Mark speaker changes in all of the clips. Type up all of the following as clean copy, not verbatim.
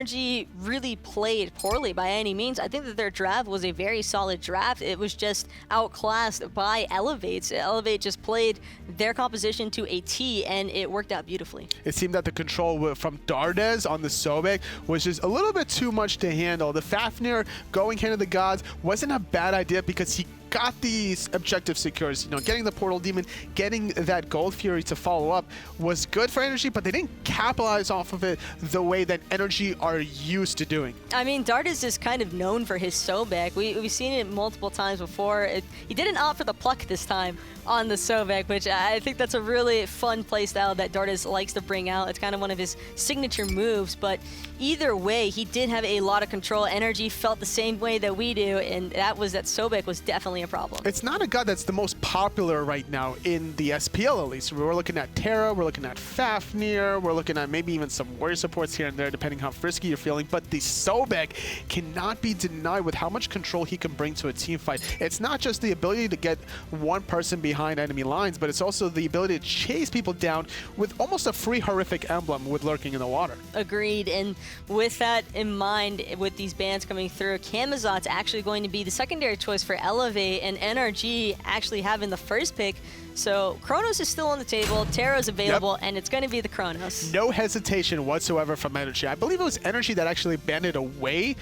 Speaker 1: NRG really played poorly by any means. I think that their draft was a very solid draft. It was just outclassed by Elevate's. Elevate just played their composition to a T, and it worked out beautifully.
Speaker 2: It seemed that the control from Dardes on the Sobek was just a little bit too much to handle. The Fafnir going Hand of the Gods wasn't a bad idea because he got these objective secures. You know, getting the Portal Demon, getting that Gold Fury to follow up was good for NRG, but they didn't capitalize off of it the way that NRG are used to doing.
Speaker 1: I mean, Dardes is kind of known for his Sobek. We've seen it multiple times before. He didn't opt for the pluck this time on the Sobek, which I think that's a really fun playstyle that Dardes likes to bring out. It's kind of one of his signature moves, but either way, he did have a lot of control. NRG felt the same way that we do, and that Sobek was definitely a problem.
Speaker 2: It's not a god that's the most popular right now in the SPL, at least. We're looking at Terra, we're looking at Fafnir, we're looking at maybe even some warrior supports here and there, depending how frisky you're feeling, but the Sobek cannot be denied with how much control he can bring to a team fight. It's not just the ability to get one person behind enemy lines, but it's also the ability to chase people down with almost a free horrific emblem with lurking in the water.
Speaker 1: Agreed, and with that in mind, with these bans coming through, Camazot's actually going to be the secondary choice for Elevate, and NRG actually having the first pick. So Chronos is still on the table, Terra's available, and it's going to be the Chronos.
Speaker 2: No hesitation whatsoever from NRG. I believe it was NRG that actually banned it away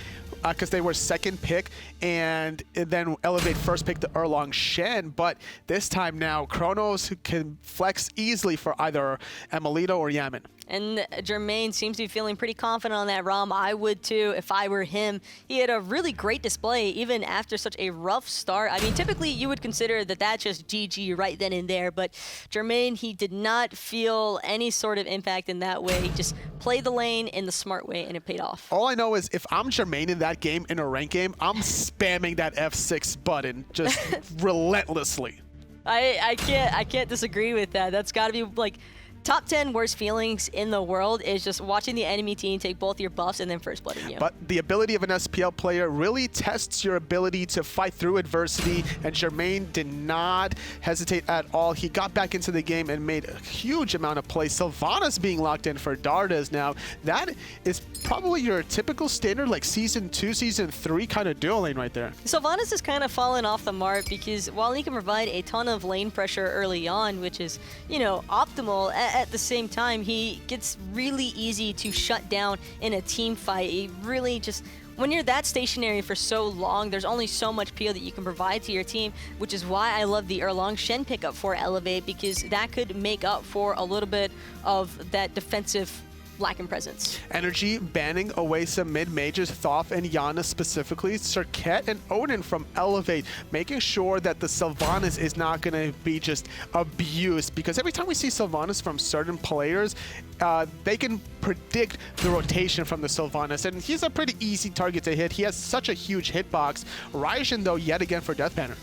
Speaker 2: because they were second pick, and then Elevate first pick the Erlong Shen, but this time now Chronos can flex easily for either Emilito or Yaman.
Speaker 1: And Jermaine seems to be feeling pretty confident on that ROM. I would too if I were him. He had a really great display even after such a rough start. I mean, typically you would consider that that's just GG right then and there, but Jermaine, he did not feel any sort of impact in that way. He just played the lane in the smart way, and it paid off.
Speaker 2: All I know is if I'm Jermaine in that game, in a ranked game, I'm spamming that F6 button just relentlessly.
Speaker 1: I can't disagree with that. That's got to be like top 10 worst feelings in the world is just watching the enemy team take both your buffs and then first blooding you.
Speaker 2: But the ability of an SPL player really tests your ability to fight through adversity, and Jermaine did not hesitate at all. He got back into the game and made a huge amount of plays. Sylvanas being locked in for Dardes now. That is probably your typical standard like Season 2, Season 3 kind of dueling right there.
Speaker 1: Sylvanas has kind of fallen off the mark because while he can provide a ton of lane pressure early on, which is, you know, optimal, at the same time, he gets really easy to shut down in a team fight. He really just, when you're that stationary for so long, there's only so much peel that you can provide to your team, which is why I love the Erlong Shen pickup for Elevate, because that could make up for a little bit of that defensive lack in presence.
Speaker 2: NRG banning away some mid-majors, Thoth and Yana specifically, Serket and Odin from Elevate, making sure that the Sylvanas is not going to be just abused, because every time we see Sylvanas from certain players, they can predict the rotation from the Sylvanas, and he's a pretty easy target to hit. He has such a huge hitbox. Raijin, though, yet again for Death Banner.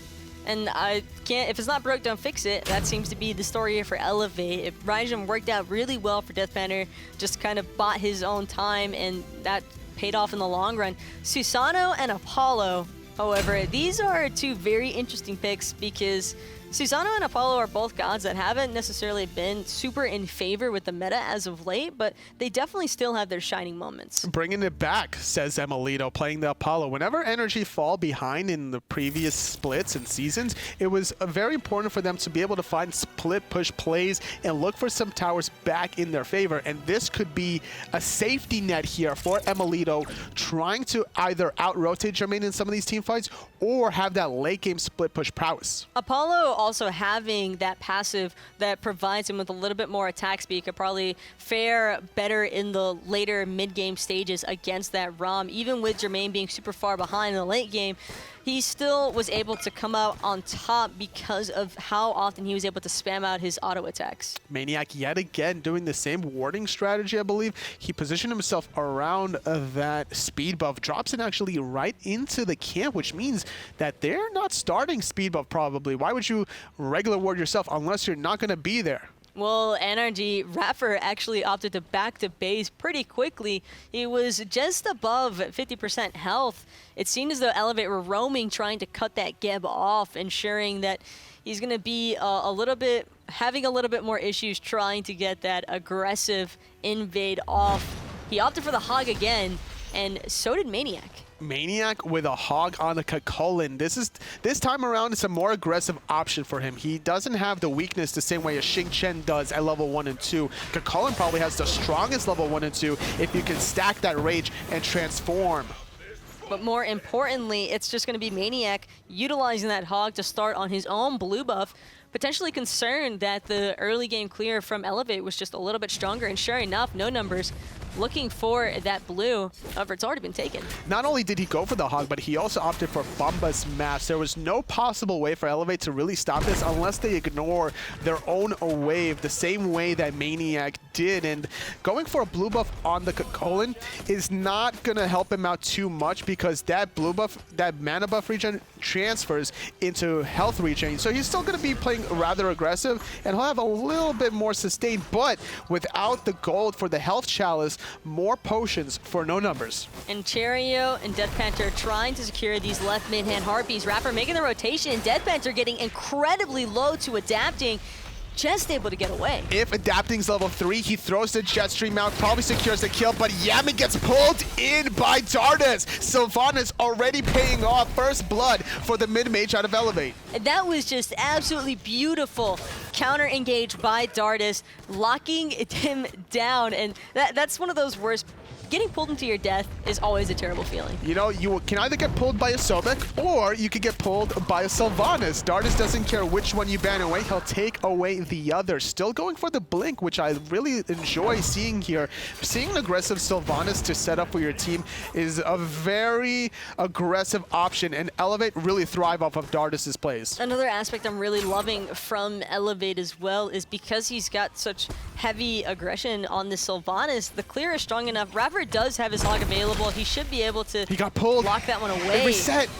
Speaker 1: And I can't, if it's not broke, don't fix it. That seems to be the story here for Elevate. If Raijin worked out really well for Death Banner, just kind of bought his own time, and that paid off in the long run. Susano and Apollo, however, these are two very interesting picks because Susano and Apollo are both gods that haven't necessarily been super in favor with the meta as of late, but they definitely still have their shining moments.
Speaker 2: Bringing it back, says Emilito, playing the Apollo. Whenever NRG fall behind in the previous splits and seasons, it was very important for them to be able to find split push plays and look for some towers back in their favor. And this could be a safety net here for Emilito, trying to either out-rotate Jermaine in some of these team fights or have that late game split push prowess.
Speaker 1: Apollo also having that passive that provides him with a little bit more attack speed could probably fare better in the later mid-game stages against that ROM. Even with Jermaine being super far behind in the late game, he still was able to come out on top because of how often he was able to spam out his auto attacks.
Speaker 2: Maniac yet again doing the same warding strategy, I believe. He positioned himself around that speed buff, drops it actually right into the camp, which means that they're not starting speed buff probably. Why would you regular ward yourself unless you're not going to be there?
Speaker 1: Well, NRG, Raffer actually opted to back to base pretty quickly. He was just above 50% health. It seemed as though Elevate were roaming, trying to cut that Geb off, ensuring that he's going to be having a little bit more issues trying to get that aggressive invade off. He opted for the Hog again, and so did Maniac.
Speaker 2: Maniac with a Hog on the Kakolin. This time around, it's a more aggressive option for him. He doesn't have the weakness the same way as Xing Chen does at level 1 and 2. Kakolin probably has the strongest level 1 and 2 if you can stack that Rage and transform.
Speaker 1: But more importantly, it's just going to be Maniac utilizing that Hog to start on his own blue buff, potentially concerned that the early game clear from Elevate was just a little bit stronger, and sure enough, no numbers looking for that blue. However, it's already been taken.
Speaker 2: Not only did he go for the Hog, but he also opted for Bombas Mash. There was no possible way for Elevate to really stop this unless they ignore their own wave the same way that Maniac did. And going for a blue buff on the Kakolin is not going to help him out too much because that blue buff, that mana buff regen transfers into health regen. So he's still going to be playing rather aggressive and he'll have a little bit more sustain, but without the gold for the health chalice, more potions for no numbers.
Speaker 1: And Cherio and Death Panther trying to secure these left mid-hand Harpies. Rapper making the rotation, and Death Panther getting incredibly low to adapting. Just able to get away.
Speaker 2: If adapting's level 3, he throws the jet stream out, probably secures the kill, but Yaman gets pulled in by Dardas. Sylvanas already paying off first blood for the mid-mage out of Elevate.
Speaker 1: And that was just absolutely beautiful. Counter engage by Dardas, locking him down, and that's one of those worst. Getting pulled into your death is always a terrible feeling.
Speaker 2: You know, you can either get pulled by a Sobek or you could get pulled by a Sylvanas. Dardas doesn't care which one you ban away, he'll take away the other. Still going for the blink, which I really enjoy seeing here. Seeing an aggressive Sylvanas to set up for your team is a very aggressive option, and Elevate really thrive off of Dardas' plays.
Speaker 1: Another aspect I'm really loving from Elevate as well is because he's got such heavy aggression on the Sylvanas, the clear is strong enough. Rapper does have his Hog available. He should be able to
Speaker 2: he got pulled.
Speaker 1: Lock that one away.
Speaker 2: It reset.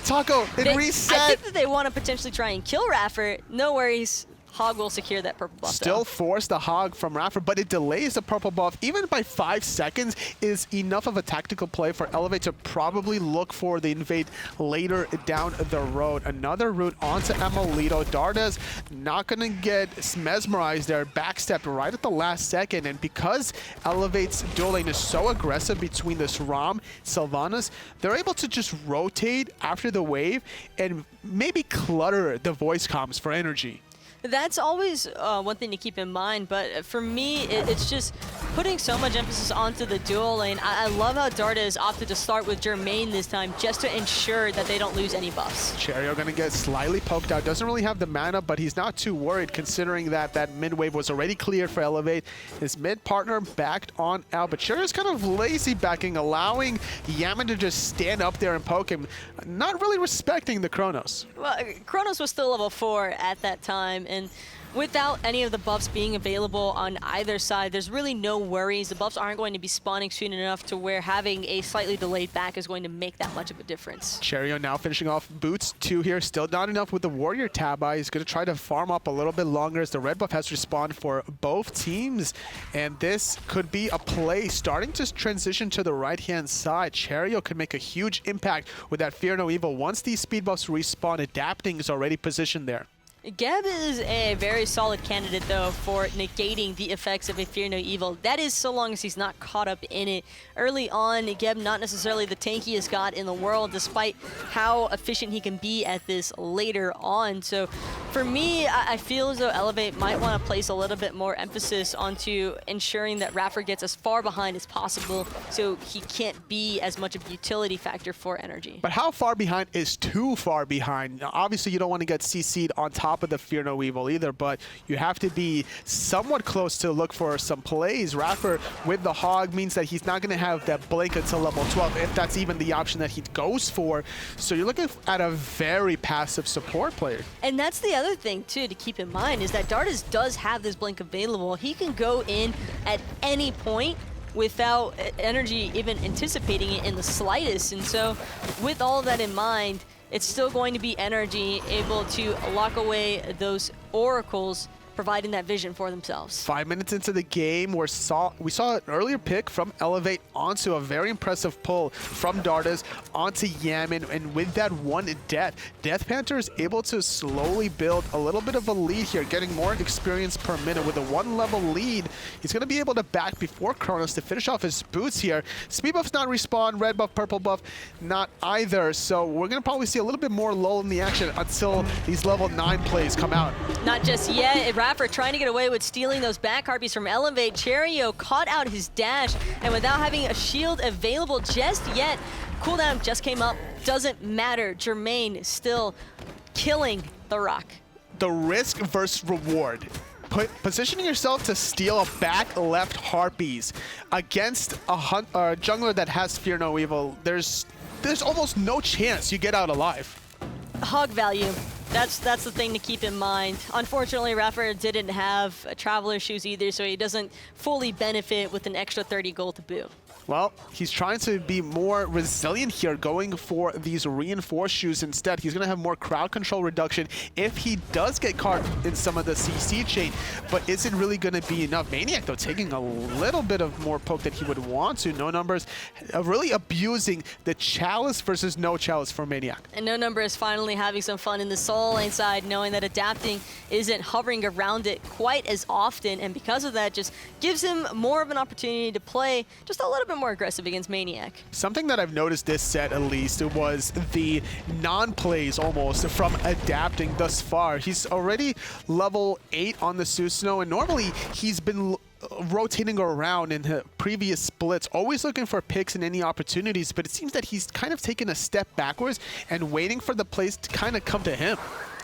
Speaker 2: Taco, it reset.
Speaker 1: I think that they want to potentially try and kill Raffer. No worries. Hog will secure that purple buff.
Speaker 2: Still force the Hog from Raffer, but it delays the purple buff. Even by 5 seconds is enough of a tactical play for Elevate to probably look for the invade later down the road. Another route onto Emolito. Dardas not going to get mesmerized there. Backstepped right at the last second, and because Elevate's dual lane is so aggressive between this Rom, Sylvanas, they're able to just rotate after the wave and maybe clutter the voice comms for NRG.
Speaker 1: That's always one thing to keep in mind, but for me, it's just putting so much emphasis onto the dual lane. I love how Dardas opted to start with Jermaine this time just to ensure that they don't lose any buffs.
Speaker 2: Cherio gonna get slightly poked out. Doesn't really have the mana, but he's not too worried considering that that mid wave was already cleared for Elevate. His mid partner backed on out, but Cherio's kind of lazy backing, allowing Yaman to just stand up there and poke him, not really respecting the Chronos.
Speaker 1: Well, Chronos was still level 4 at that time, and without any of the buffs being available on either side, there's really no worries. The buffs aren't going to be spawning soon enough to where having a slightly delayed back is going to make that much of a difference.
Speaker 2: Cherio now finishing off Boots 2 here. Still not enough with the Warrior tab. He's going to try to farm up a little bit longer as the red buff has respawned for both teams. And this could be a play starting to transition to the right-hand side. Cherio could make a huge impact with that Fear No Evil. Once these speed buffs respawn, adapting is already positioned there.
Speaker 1: Geb is a very solid candidate, though, for negating the effects of a Fear No Evil. That is so long as he's not caught up in it. Early on, Geb not necessarily the tankiest god in the world, despite how efficient he can be at this later on. So for me, I feel as though Elevate might want to place a little bit more emphasis onto ensuring that Raffer gets as far behind as possible so he can't be as much of a utility factor for NRG.
Speaker 2: But how far behind is too far behind? Now, obviously, you don't want to get CC'd on top of the Fear No Evil either, but you have to be somewhat close to look for some plays. Raffer with the Hog means that he's not going to have that blink until level 12, if that's even the option that he goes for. So you're looking at a very passive support player.
Speaker 1: And that's the other thing, too, to keep in mind, is that Dardas does have this blink available. He can go in at any point without NRG even anticipating it in the slightest. And so with all of that in mind, it's still going to be NRG able to lock away those oracles providing that vision for themselves.
Speaker 2: 5 minutes into the game, we saw an earlier pick from Elevate onto a very impressive pull from Dardas onto Yaman, and with that one death, Death Panther is able to slowly build a little bit of a lead here, getting more experience per minute. With a 1-level lead, he's going to be able to back before Kronos to finish off his boots here. Speed buff's not respawn, red buff, purple buff not either, so we're going to probably see a little bit more lull in the action until these level 9 plays come out.
Speaker 1: Not just yet. Raffer trying to get away with stealing those back harpies from Elevate. Cherio caught out his dash, and without having a shield available just yet, cooldown just came up. Doesn't matter. Jermaine still killing the Rock.
Speaker 2: The risk versus reward. Positioning yourself to steal a back left harpies against a jungler that has Fear No Evil, there's almost no chance you get out alive.
Speaker 1: Hog value. That's the thing to keep in mind. Unfortunately, Raffer didn't have traveler shoes either, so he doesn't fully benefit with an extra 30 gold to boot.
Speaker 2: Well, he's trying to be more resilient here, going for these reinforced shoes instead. He's going to have more crowd control reduction if he does get caught in some of the CC chain, but is it really going to be enough? Maniac, though, taking a little bit of more poke than he would want to. No Numbers really abusing the Chalice versus no Chalice for Maniac.
Speaker 1: And No Number is finally having some fun in the Soul Lane side, knowing that adapting isn't hovering around it quite as often, and because of that, just gives him more of an opportunity to play just a little bit more aggressive against Maniac.
Speaker 2: Something that I've noticed this set, at least, was the non-plays almost from adapting thus far. He's already level 8 on the Susano, and normally he's been rotating around in the previous splits, always looking for picks and any opportunities, but it seems that he's kind of taken a step backwards and waiting for the plays to kind of come to him.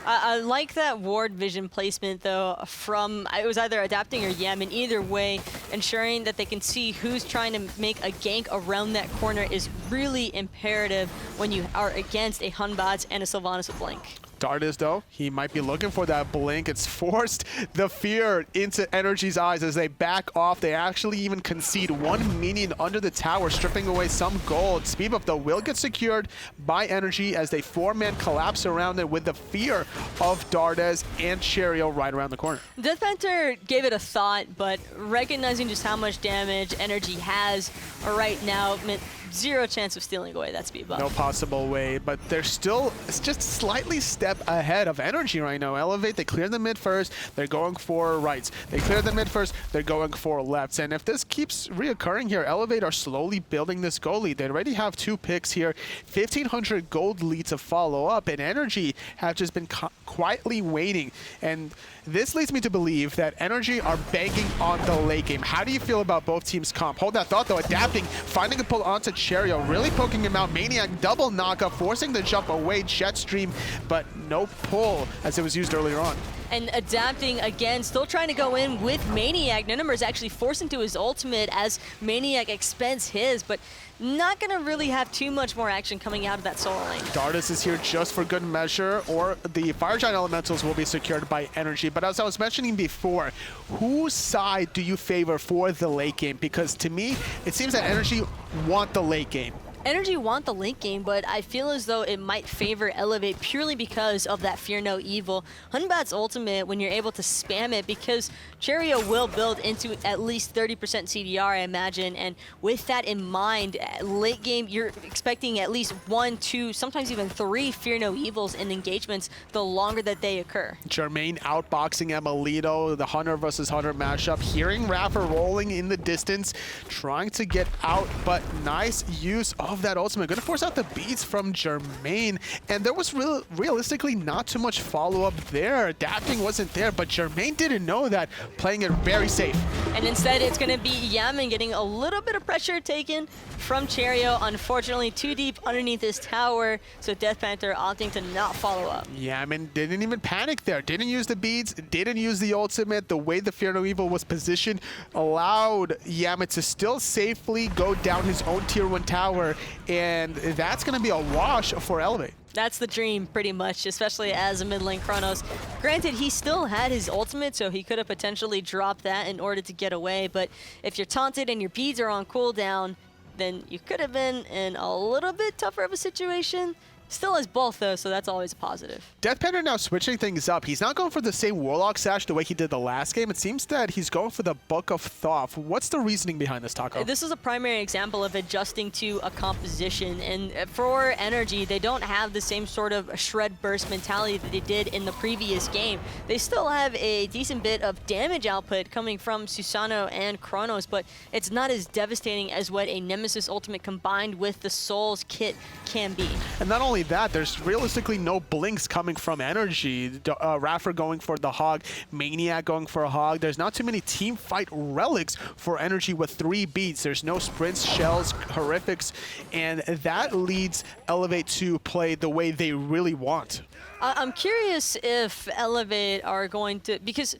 Speaker 1: I like that ward vision placement, though, from it was either adapting or Yaman. Either way, ensuring that they can see who's trying to make a gank around that corner is really imperative when you are against a Hunbats and a Sylvanas with Blink.
Speaker 2: Dardas, though, he might be looking for that blink. It's forced the fear into NRG's eyes as they back off. They actually even concede one minion under the tower, stripping away some gold. Speed buff, though, will get secured by NRG as they 4-man collapse around it with the fear of Dardas and Cherio right around the corner.
Speaker 1: Death Panther gave it a thought, but recognizing just how much damage NRG has right now meant zero chance of stealing away that speed buff.
Speaker 2: No possible way, but they're still just slightly step ahead of NRG right now. Elevate, they clear the mid first, they're going for rights. They clear the mid first, they're going for lefts. And if this keeps reoccurring here, Elevate are slowly building this gold lead. They already have 2 picks here, 1,500 gold lead to follow up, and NRG have just been quietly waiting. And this leads me to believe that NRG are banking on the late game. How do you feel about both teams' comp? Hold that thought, though. Adapting, finding a pull onto Cherio, really poking him out. Maniac double knockup, forcing the jump away. Jetstream, but no pull as it was used earlier on.
Speaker 1: And adapting again, still trying to go in with Maniac. No Number is actually forced into his ultimate as Maniac expends his, but not going to really have too much more action coming out of that Soul Lane.
Speaker 2: Dardas is here just for good measure, or the Fire Giant Elementals will be secured by NRG. But as I was mentioning before, whose side do you favor for the late game? Because to me, it seems that NRG want the late game.
Speaker 1: NRG want the late game, but I feel as though it might favor Elevate purely because of that Fear No Evil. Hunbat's ultimate, when you're able to spam it, because Cherio will build into at least 30% CDR, I imagine, and with that in mind, late game, you're expecting at least 1, 2, sometimes even 3 Fear No Evils in engagements the longer that they occur.
Speaker 2: Jermaine outboxing Emilito, the Hunter versus Hunter matchup, hearing Raffer rolling in the distance, trying to get out, but nice use of that ultimate. Going to force out the beats from Jermaine, and there was realistically not too much follow-up there. Adapting wasn't there, but Jermaine didn't know that, playing it very safe.
Speaker 1: And instead, it's going to be Yaman getting a little bit of pressure taken from Cherio. Unfortunately, too deep underneath this tower, so Death Panther opting to not follow up.
Speaker 2: Yaman didn't even panic there. Didn't use the beads, didn't use the ultimate. The way the Fear No Evil was positioned allowed Yaman to still safely go down his own tier 1 tower, and that's going to be a wash for Elevate.
Speaker 1: That's the dream, pretty much, especially as a mid-lane Kronos. Granted, he still had his ultimate, so he could have potentially dropped that in order to get away, but if you're taunted and your beads are on cooldown, then you could have been in a little bit tougher of a situation. Still has both, though, so that's always a positive.
Speaker 2: Death Panther now switching things up. He's not going for the same Warlock Sash the way he did the last game. It seems that he's going for the Book of Thoth. What's the reasoning behind this, Taco?
Speaker 1: This is a primary example of adjusting to a composition. And for NRG, they don't have the same sort of shred burst mentality that they did in the previous game. They still have a decent bit of damage output coming from Susano and Chronos, but it's not as devastating as what a Nemesis Ultimate combined with the Souls kit can be.
Speaker 2: And not only that, there's realistically no blinks coming from NRG. Raffer going for the Hog, Maniac going for a Hog. There's not too many team fight relics for NRG with 3 beats. There's no sprints, shells, horrifics, and that leads Elevate to play the way they really want.
Speaker 1: I'm curious if Elevate are going to, because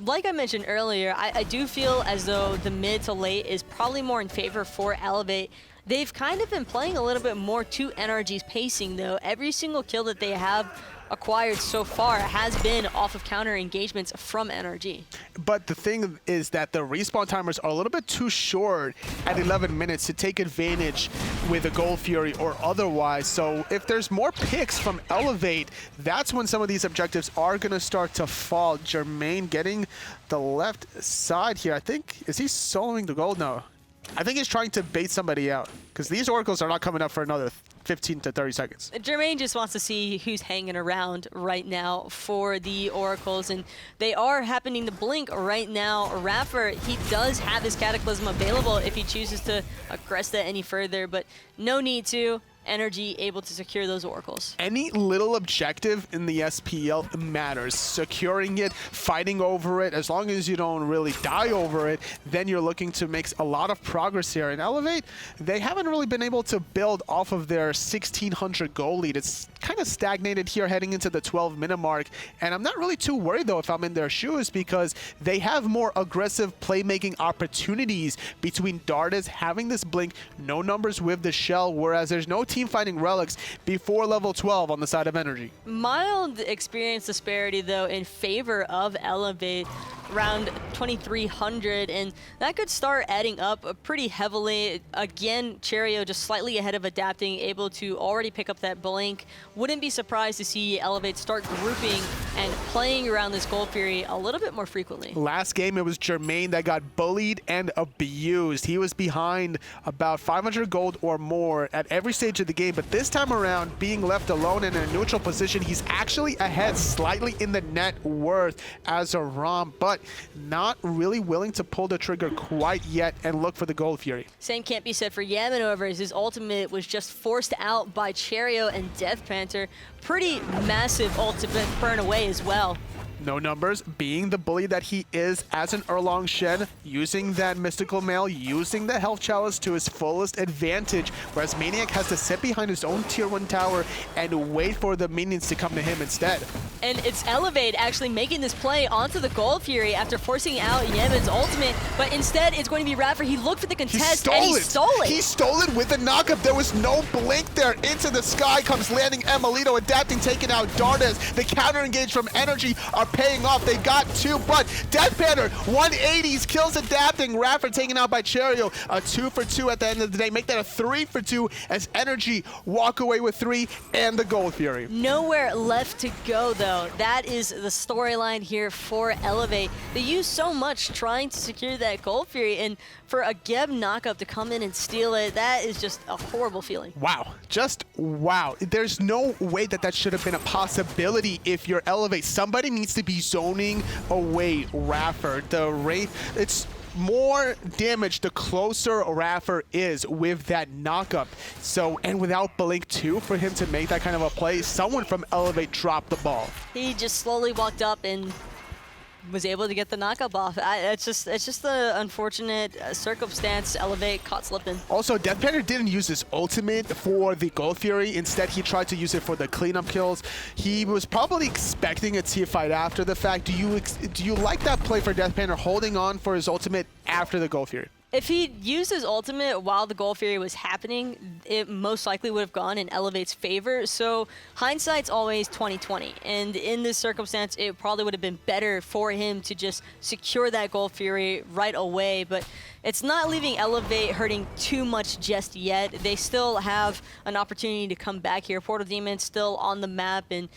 Speaker 1: like I mentioned earlier, I do feel as though the mid to late is probably more in favor for Elevate. They've kind of been playing a little bit more to NRG's pacing, though. Every single kill that they have acquired so far has been off of counter engagements from NRG.
Speaker 2: But the thing is that the respawn timers are a little bit too short at 11 minutes to take advantage with a Gold Fury or otherwise. So if there's more picks from Elevate, that's when some of these objectives are going to start to fall. Jermaine getting the left side here. I think, is he soloing the gold? No. I think he's trying to bait somebody out because these oracles are not coming up for another 15 to 30 seconds.
Speaker 1: Jermaine just wants to see who's hanging around right now for the oracles, and they are happening to blink right now. Raffer, he does have his Cataclysm available if he chooses to aggress that any further, but no need to. NRG able to secure those oracles.
Speaker 2: Any little objective in the SPL matters. Securing it, fighting over it, as long as you don't really die over it, then you're looking to make a lot of progress here. And Elevate, they haven't really been able to build off of their 1,600 goal lead. It's kind of stagnated here heading into the 12-minute mark. And I'm not really too worried, though, if I'm in their shoes, because they have more aggressive playmaking opportunities between Dardas having this blink, no numbers with the shell, whereas there's no team fighting relics before level 12 on the side of NRG.
Speaker 1: Mild experience disparity, though, in favor of Elevate, around 2,300, and that could start adding up pretty heavily. Again, Cherio just slightly ahead of adapting, able to already pick up that blink. Wouldn't be surprised to see Elevate start grouping and playing around this Gold Fury a little bit more frequently.
Speaker 2: Last game, it was Jermaine that got bullied and abused. He was behind about 500 gold or more at every stage of the game, but this time around, being left alone in a neutral position, he's actually ahead slightly in the net worth as a ROM, but not really willing to pull the trigger quite yet and look for the Gold Fury.
Speaker 1: Same can't be said for Yamanover, as his ultimate was just forced out by Cherio and Death Panther. Pretty massive ultimate burn away as well.
Speaker 2: No numbers, being the bully that he is as an Erlong Shen, using that Mystical Mail, using the Health Chalice to his fullest advantage, whereas Maniac has to sit behind his own tier 1 tower and wait for the minions to come to him instead.
Speaker 1: And it's Elevate actually making this play onto the Gold Fury after forcing out Yemen's ultimate, but instead it's going to be Raffer. He looked for the contest and he stole it.
Speaker 2: He stole it with the knockup. There was no blink there. Into the sky comes landing Emilito, adapting, taking out Dardas. The counter engage from NRG are paying off. They got 2, but Death Panther, 180s, kills adapting. Raffer taken out by Cherio. A 2 for 2 at the end of the day. Make that a 3 for 2 as NRG walk away with 3 and the Gold Fury.
Speaker 1: Nowhere left to go, though. That is the storyline here for Elevate. They used so much trying to secure that Gold Fury, and for a Geb knockup to come in and steal it, that is just a horrible feeling.
Speaker 2: Wow. Just wow. There's no way that that should have been a possibility if you're Elevate. Somebody needs to be zoning away Raffer. The rate, it's more damage the closer Raffer is with that knockup. So, and without Blink 2 for him to make that kind of a play, someone from Elevate dropped the ball.
Speaker 1: He just slowly walked up and was able to get the knockup off. It's just the unfortunate circumstance. Elevate caught slipping.
Speaker 2: Also, Death Panther didn't use his ultimate for the Gold Fury. Instead, he tried to use it for the cleanup kills. He was probably expecting a team fight after the fact. Do you like that play for Death Panther, holding on for his ultimate after the Gold Fury?
Speaker 1: If he used his ultimate while the Gold Fury was happening, it most likely would have gone in Elevate's favor. So hindsight's always 20/20. And in this circumstance, it probably would have been better for him to just secure that Gold Fury right away. But it's not leaving Elevate hurting too much just yet. They still have an opportunity to come back here. Portal Demon's still on the map and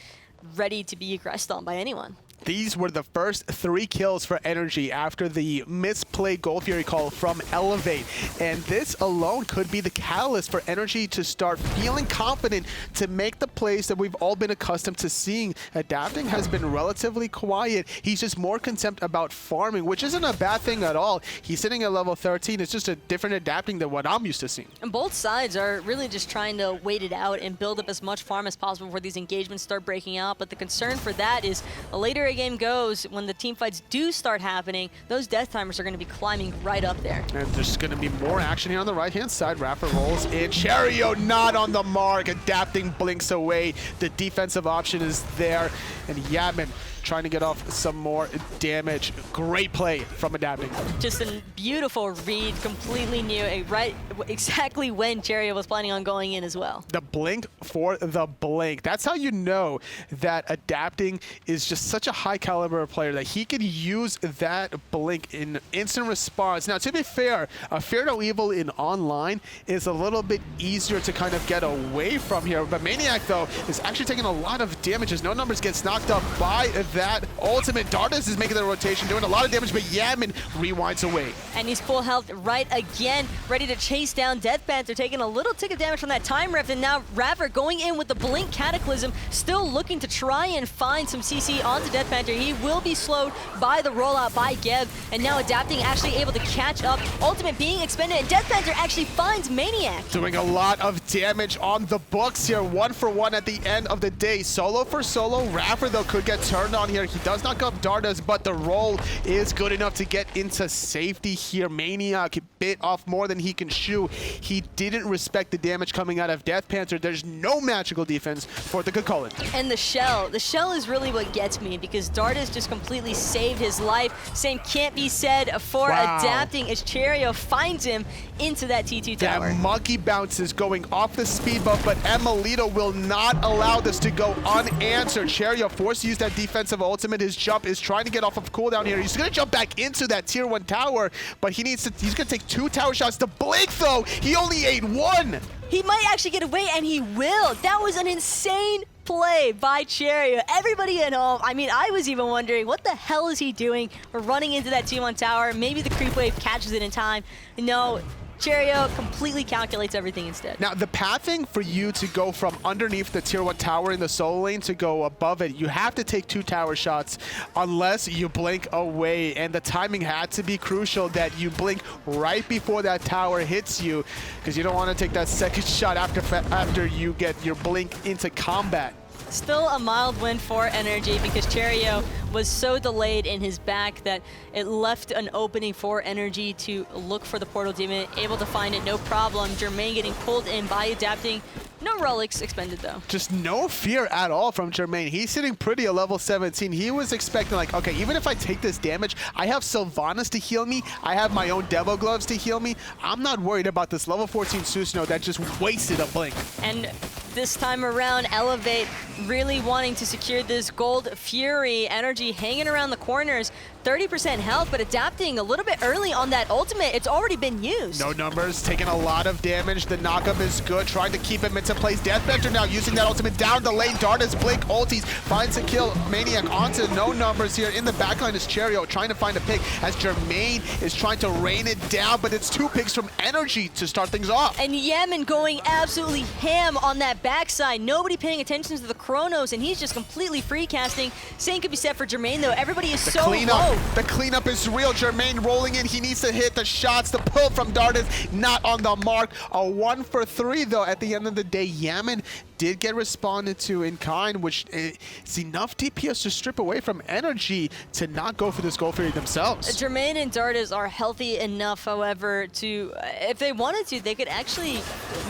Speaker 1: ready to be aggressed on by anyone.
Speaker 2: These were the first 3 kills for NRG after the misplayed Gold Fury call from Elevate. And this alone could be the catalyst for NRG to start feeling confident to make the plays that we've all been accustomed to seeing. Adapting has been relatively quiet. He's just more content about farming, which isn't a bad thing at all. He's sitting at level 13. It's just a different adapting than what I'm used to seeing.
Speaker 1: And both sides are really just trying to wait it out and build up as much farm as possible before these engagements start breaking out. But the concern for that is the later a game goes, when the team fights do start happening, those death timers are going to be climbing right up there. And
Speaker 2: there's going to be more action here on the right-hand side. Rapper rolls in. Cherio not on the mark. Adapting blinks away. The defensive option is there. And Yaman trying to get off some more damage. Great play from Adapting.
Speaker 1: Just a beautiful read, completely new, right exactly when Cherio was planning on going in as well.
Speaker 2: The blink for the blink. That's how you know that Adapting is just such a high caliber player that he could use that blink in instant response. Now, to be fair, a Fear No Evil in online is a little bit easier to kind of get away from here. But Maniac, though, is actually taking a lot of damage as No Numbers gets knocked up by that ultimate. Dardas is making the rotation, doing a lot of damage, but Yaman rewinds away.
Speaker 1: And he's full health right again, ready to chase down Death Panther, taking a little tick of damage from that time rift, and now Rapper going in with the Blink Cataclysm, still looking to try and find some CC onto Death Panther. He will be slowed by the rollout by Geb, and now Adapting actually able to catch up. Ultimate being expended, and Death Panther actually finds Maniac.
Speaker 2: Doing a lot of damage on the books here, 1 for 1 at the end of the day. Solo for solo. Rapper, though, could get turned on here. He does knock up Dardas, but the roll is good enough to get into safety here. Maniac bit off more than he can chew. He didn't respect the damage coming out of Death Panther. There's no magical defense for the Kukulkan.
Speaker 1: And the shell is really what gets me, because Dardas just completely saved his life. Same can't be said for Adapting as Cherio finds him into that T2 tower.
Speaker 2: That monkey bounce is going off the speed buff, but Emilito will not allow this to go unanswered. Cherio forced to use that defensive ultimate. His jump is trying to get off of cooldown here. He's going to jump back into that tier 1 tower, but he's going to take 2 tower shots. The Blink, though, he only ate 1.
Speaker 1: He might actually get away, and he will. That was an insane play by Cherio. Everybody at home, I mean, I was even wondering, what the hell is he doing? We're running into that T1 tower. Maybe the creep wave catches it in time. No, Cherio completely calculates everything instead.
Speaker 2: Now, the pathing for you to go from underneath the tier 1 tower in the solo lane to go above it, you have to take 2 tower shots unless you blink away. And the timing had to be crucial that you blink right before that tower hits you, because you don't want to take that second shot after you get your blink into combat.
Speaker 1: Still a mild win for NRG, because Cherio was so delayed in his back that it left an opening for NRG to look for the Portal Demon, able to find it, no problem. Jermaine getting pulled in by Adapting. No relics expended, though.
Speaker 2: Just no fear at all from Jermaine. He's sitting pretty at level 17. He was expecting, like, okay, even if I take this damage, I have Sylvanas to heal me. I have my own Devil Gloves to heal me. I'm not worried about this level 14 Susano that just wasted a blink.
Speaker 1: And this time around, Elevate really wanting to secure this Gold Fury. Energy hanging around the corners. 30% health, but Adapting a little bit early on that ultimate. It's already been used.
Speaker 2: No Numbers taking a lot of damage. The knockup is good, trying to keep him into place. Deathbender now using that ultimate down the lane. Dardas blink ultis, finds a kill. Maniac onto No Numbers here. In the backline is Cherio trying to find a pick as Jermaine is trying to rain it down, but it's 2 picks from NRG to start things off.
Speaker 1: And Yemen going absolutely ham on that backside. Nobody paying attention to the Chronos, and he's just completely free casting. Same could be said for Jermaine, though. Everybody is so low.
Speaker 2: The cleanup is real. Jermaine rolling in. He needs to hit the shots. The pull from Dardas not on the mark. A 1 for 3, though. At the end of the day, Yaman did get responded to in kind, which is enough DPS to strip away from NRG to not go for this Gold Fury themselves.
Speaker 1: Jermaine and Dardas are healthy enough, however, to, if they wanted to, they could actually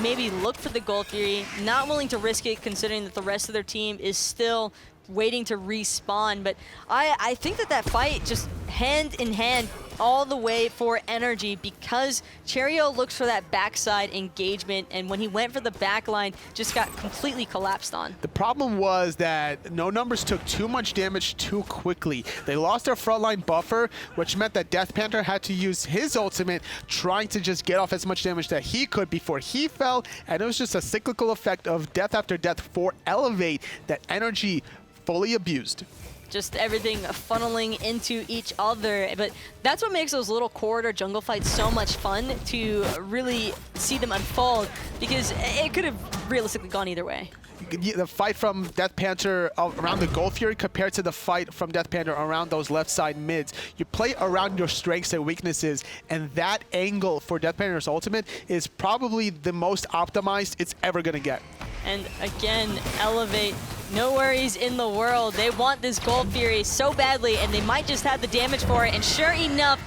Speaker 1: maybe look for the Gold Fury, not willing to risk it considering that the rest of their team is still waiting to respawn. But I think that fight just hand in hand all the way for NRG because Cherio looks for that backside engagement, and when he went for the back line, just got completely collapsed on.
Speaker 2: The problem was that No Numbers took too much damage too quickly. They lost their frontline buffer, which meant that Death Panther had to use his ultimate, trying to just get off as much damage that he could before he fell, and it was just a cyclical effect of death after death for Elevate that NRG fully abused.
Speaker 1: Just everything funneling into each other. But that's what makes those little corridor jungle fights so much fun to really see them unfold, because it could have realistically gone either way.
Speaker 2: The fight from Death Panther around the Gold Fury compared to the fight from Death Panther around those left side mids. You play around your strengths and weaknesses, and that angle for Death Panther's ultimate is probably the most optimized it's ever going to get.
Speaker 1: And again, Elevate, no worries in the world. They want this Gold Fury so badly, and they might just have the damage for it. And sure enough,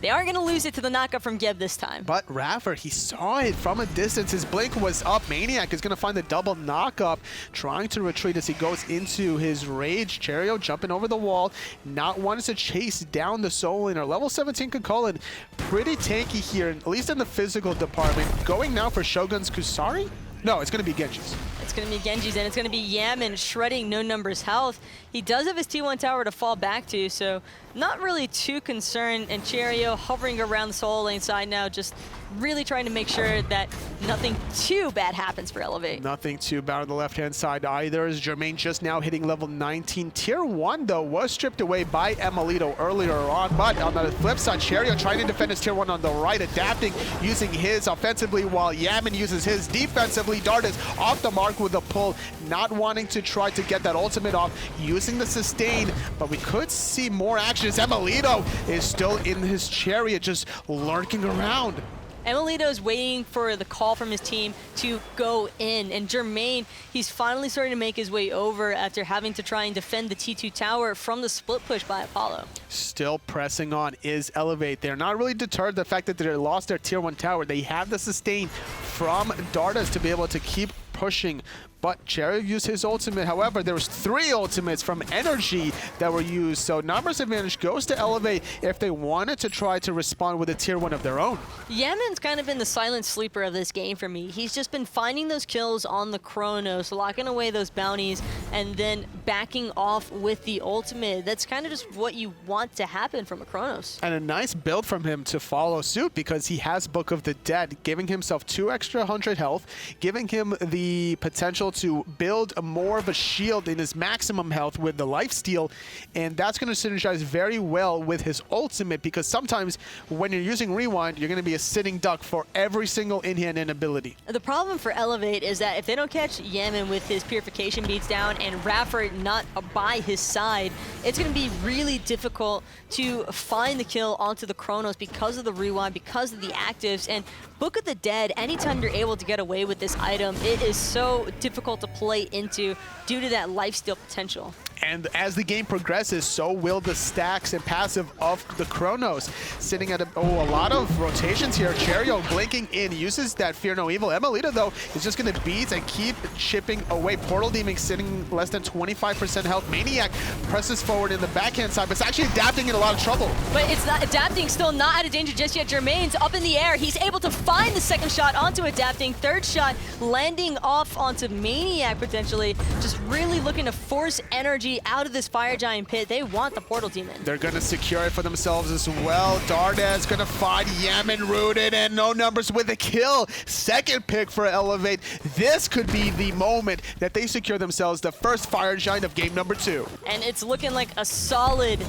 Speaker 1: they aren't going to lose it to the knockup from Geb this time.
Speaker 2: But Raffer, he saw it from a distance. His blink was up. Maniac is going to find the double knockup, trying to retreat as he goes into his rage. Cherio jumping over the wall, not wanting to chase down the Soul Laner. Level 17 Kukulin, pretty tanky here, at least in the physical department. Going now for Shogun's Kusari? No, it's going to be Genji's.
Speaker 1: It's going to be Genji's, and it's going to be Yaman shredding No Numbers' health. He does have his T1 tower to fall back to, so not really too concerned. And Cherio hovering around the solo lane side now, just really trying to make sure that nothing too bad happens for Elevate.
Speaker 2: Nothing too bad on the left-hand side either, as Jermaine just now hitting level 19. Tier 1, though, was stripped away by Emilito earlier on, but on the flip side, Cherio trying to defend his Tier 1 on the right, adapting, using his offensively, while Yaman uses his defensively. Dart is off the mark with a pull, not wanting to try to get that ultimate off, using the sustain, but we could see more action as Emilito is still in his chariot, just lurking around.
Speaker 1: Emilito's waiting for the call from his team to go in, and Jermaine, he's finally starting to make his way over after having to try and defend the T2 tower from the split push by Apollo.
Speaker 2: Still pressing on is Elevate. They're not really deterred the fact that they lost their Tier 1 tower. They have the sustain from Dardas to be able to keep pushing, but Cherio used his ultimate. However, there was 3 ultimates from NRG that were used, so numbers advantage goes to Elevate if they wanted to try to respond with a Tier 1 of their own.
Speaker 1: Yaman's kind of been the silent sleeper of this game for me. He's just been finding those kills on the Chronos, locking away those bounties, and then backing off with the ultimate. That's kind of just what you want to happen from a Chronos.
Speaker 2: And a nice build from him to follow suit, because he has Book of the Dead, giving himself 2 extra 100 health, giving him the potential to build more of a shield in his maximum health with the lifesteal, and that's going to synergize very well with his ultimate, because sometimes when you're using Rewind, you're going to be a sitting duck for every single in-hand ability.
Speaker 1: The problem for Elevate is that if they don't catch Yaman with his Purification beats down and Raffer not by his side, it's going to be really difficult to find the kill onto the Chronos because of the Rewind, because of the actives, and Book of the Dead, anytime you're able to get away with this item, it is so difficult to play into due to that lifesteal potential.
Speaker 2: And as the game progresses, so will the stacks and passive of the Chronos. Sitting at a lot of rotations here. Cherio blinking in, uses that Fear No Evil. Emilito, though, is just going to beat and keep chipping away. Portal Demon sitting less than 25% health. Maniac presses forward in the backhand side, but it's actually adapting in a lot of trouble.
Speaker 1: But it's not adapting, still not out of danger just yet. Jermaine's up in the air. He's able to find the second shot onto adapting. Third shot landing off onto Maniac potentially. Just really looking to force NRG out of this Fire Giant pit. They want the Portal Demon.
Speaker 2: They're going to secure it for themselves as well. Dardas going to find Yaman rooted, and No Numbers with a kill. Second pick for Elevate. This could be the moment that they secure themselves the first Fire Giant of game number 2.
Speaker 1: And it's looking like a solid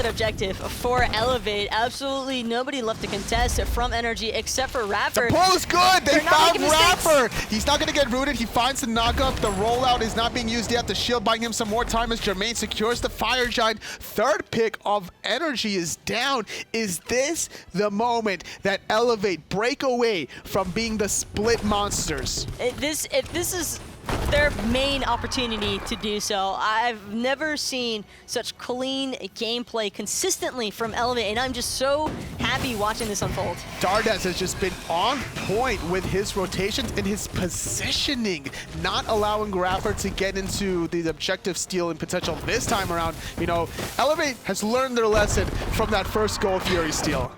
Speaker 1: objective for Elevate. Absolutely nobody left to contest from NRG except for Raffer.
Speaker 2: The pull is good. They found Raffer.
Speaker 1: Mistakes.
Speaker 2: He's not going to get rooted. He finds the knockup. The rollout is not being used yet. The shield buying him some more time as Jermaine secures the Fire Giant. Third pick of NRG is down. Is this the moment that Elevate break away from being the split monsters?
Speaker 1: If this is their main opportunity to do so. I've never seen such clean gameplay consistently from Elevate, and I'm just so happy watching this unfold.
Speaker 2: Dardes has just been on point with his rotations and his positioning, not allowing Grapher to get into the objective steal and potential this time around. You know, Elevate has learned their lesson from that first Gold Fury steal.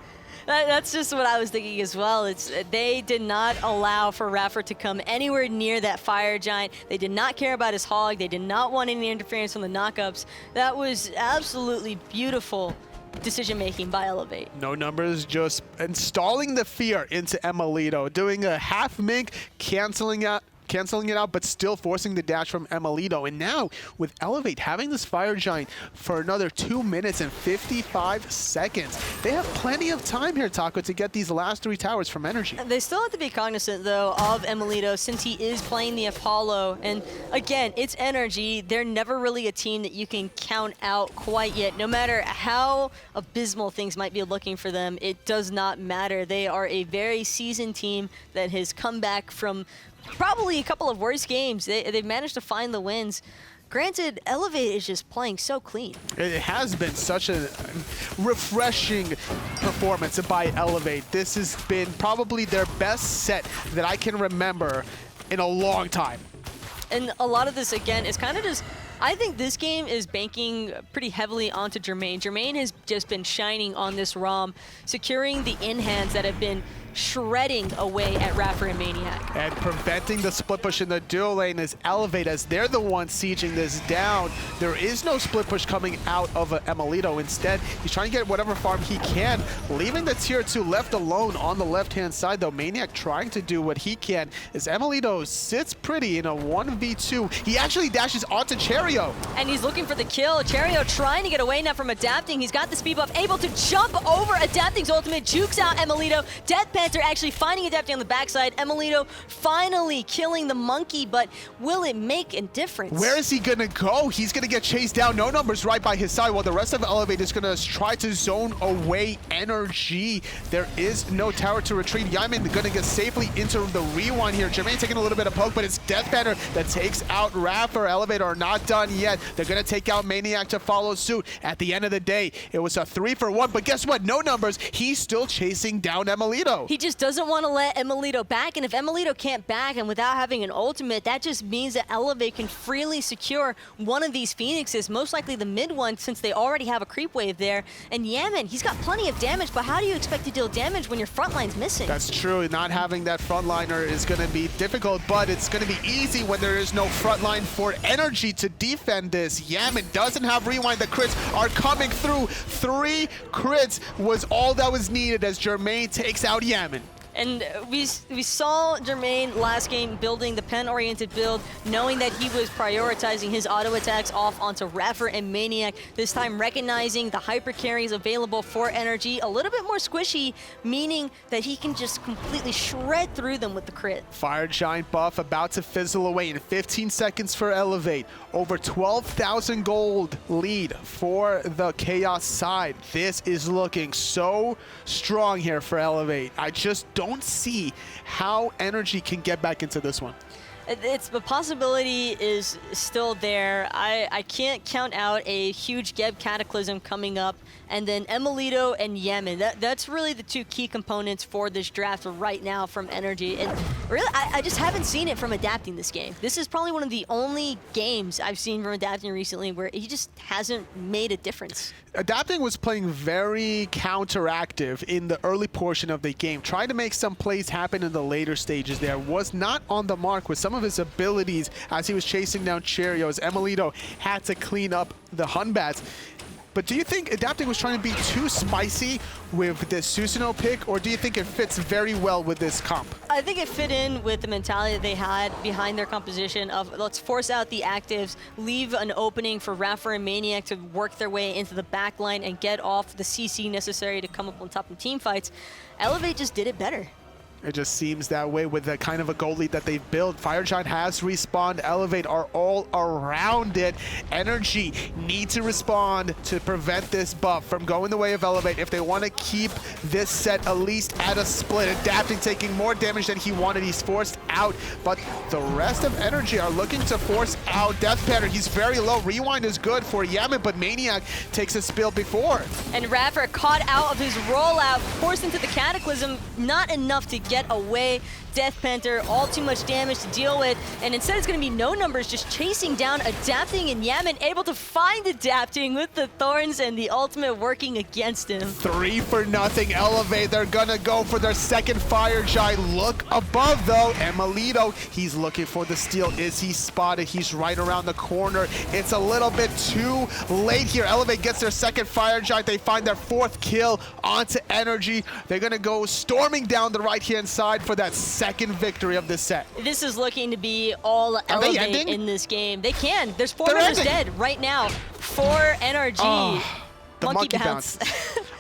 Speaker 1: That's just what I was thinking as well. They did not allow for Raffer to come anywhere near that Fire Giant. They did not care about his hog. They did not want any interference from the knockups. That was absolutely beautiful decision-making by Elevate.
Speaker 2: No numbers, just installing the fear into Emilito, doing a half mink, canceling it out, but still forcing the dash from Emilito. And now, with Elevate having this Fire Giant for another 2 minutes and 55 seconds, they have plenty of time here, Taco, to get these last 3 towers from NRG.
Speaker 1: They still have to be cognizant, though, of Emilito since he is playing the Apollo. And again, it's NRG. They're never really a team that you can count out quite yet. No matter how abysmal things might be looking for them, it does not matter. They are a very seasoned team that has come back from probably a couple of worst games. They've managed to find the wins. Granted, Elevate is just playing so clean.
Speaker 2: It has been such a refreshing performance by Elevate. This has been probably their best set that I can remember in a long time.
Speaker 1: And a lot of this, again, is kind of just, I think this game is banking pretty heavily onto Jermaine. Jermaine has just been shining on this ROM, securing the in-hands that have been shredding away at Raffer and Maniac.
Speaker 2: And preventing the split push in the duo lane is Elevate, as they're the ones sieging this down. There is no split push coming out of Emilito. Instead, he's trying to get whatever farm he can, leaving the tier 2 left alone on the left-hand side, though. Maniac trying to do what he can as Emilito sits pretty in a 1v2. He actually dashes onto Cherio.
Speaker 1: And he's looking for the kill. Cherio trying to get away now from Adapting. He's got the speed buff, able to jump over Adapting's ultimate, jukes out Emilito. Death Panther actually finding Adapting on the backside. Emilito finally killing the monkey, but will it make a difference?
Speaker 2: Where is he gonna go? He's gonna get chased down. No numbers right by his side, while the rest of Elevate is gonna try to zone away NRG. There is no tower to retreat. Yaman gonna get safely into the rewind here. Jermaine taking a little bit of poke, but it's Death Panther that takes out Raffer. Elevate are not done yet. They're gonna take out Maniac to follow suit. At the end of the day, it was a 3-for-1, but guess what? No numbers. He's still chasing down Emilito.
Speaker 1: He just doesn't want to let Emilito back, and if Emilito can't back and without having an ultimate, that just means that Elevate can freely secure one of these Phoenixes, most likely the mid one, since they already have a creep wave there. And Yaman, he's got plenty of damage, but how do you expect to deal damage when your front line's missing?
Speaker 2: That's true. Not having that frontliner is going to be difficult, but it's going to be easy when there is no frontline for NRG to defend this. Yaman doesn't have rewind. The crits are coming through. 3 crits was all that was needed as Jermaine takes out Yaman.
Speaker 1: And we saw Jermaine last game building the pen-oriented build, knowing that he was prioritizing his auto attacks off onto Raffer and Maniac. This time recognizing the hyper carries available for NRG, a little bit more squishy, meaning that he can just completely shred through them with the crit.
Speaker 2: Fire Giant buff about to fizzle away in 15 seconds for Elevate. Over 12,000 gold lead for the Chaos side. This is looking so strong here for Elevate. I just don't see how NRG can get back into this one.
Speaker 1: The possibility is still there. I can't count out a huge Geb Cataclysm coming up, and then Emilito and Yaman. That's really the 2 key components for this draft right now from NRG. And really, I just haven't seen it from Adapting this game. This is probably one of the only games I've seen from Adapting recently where he just hasn't made a difference.
Speaker 2: Adapting was playing very counteractive in the early portion of the game, trying to make some plays happen in the later stages there. Was not on the mark with some of his abilities as he was chasing down Cherio, as Emilito had to clean up the Hunbats. But do you think Adapting was trying to be too spicy with this Susanoo pick, or do you think it fits very well with this comp?
Speaker 1: I think it fit in with the mentality that they had behind their composition of let's force out the actives, leave an opening for Raffer and Maniac to work their way into the back line and get off the CC necessary to come up on top in team fights. Elevate just did it better.
Speaker 2: It just seems that way with the kind of a goal lead that they've built. Fire Giant has respawned. Elevate are all around it. NRG need to respond to prevent this buff from going the way of Elevate if they want to keep this set at least at a split. Adapting, taking more damage than he wanted. He's forced out, but the rest of NRG are looking to force out Death Pattern. He's very low. Rewind is good for Yaman, but Maniac takes a spill before.
Speaker 1: And Raffer caught out of his rollout, forced into the Cataclysm, not enough to get away. Death Panther, all too much damage to deal with, and instead it's going to be no numbers, just chasing down Adapting, and Yaman able to find Adapting with the Thorns and the ultimate working against him.
Speaker 2: 3 for nothing. Elevate, they're gonna go for their second Fire Giant. Look above though, Emelito, he's looking for the steal. Is he spotted? He's right around the corner. It's a little bit too late here. Elevate gets their second Fire Giant. They find their 4th kill onto NRG. They're gonna go storming down the right-hand side for that second victory of this set.
Speaker 1: This is looking to be all Elevate in this game. They can. There's 4 members dead right now for NRG.
Speaker 2: Oh, the monkey bounce.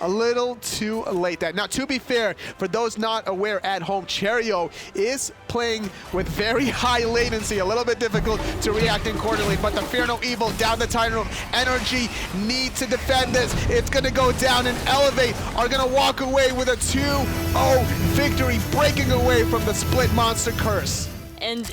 Speaker 2: A little too late. Now, to be fair, for those not aware at home, Cherio is playing with very high latency, a little bit difficult to react accordingly, but the Fear No Evil down the Titan Room. NRG need to defend this. It's going to go down, and Elevate are going to walk away with a 2-0 victory, breaking away from the Split Monster curse.
Speaker 1: And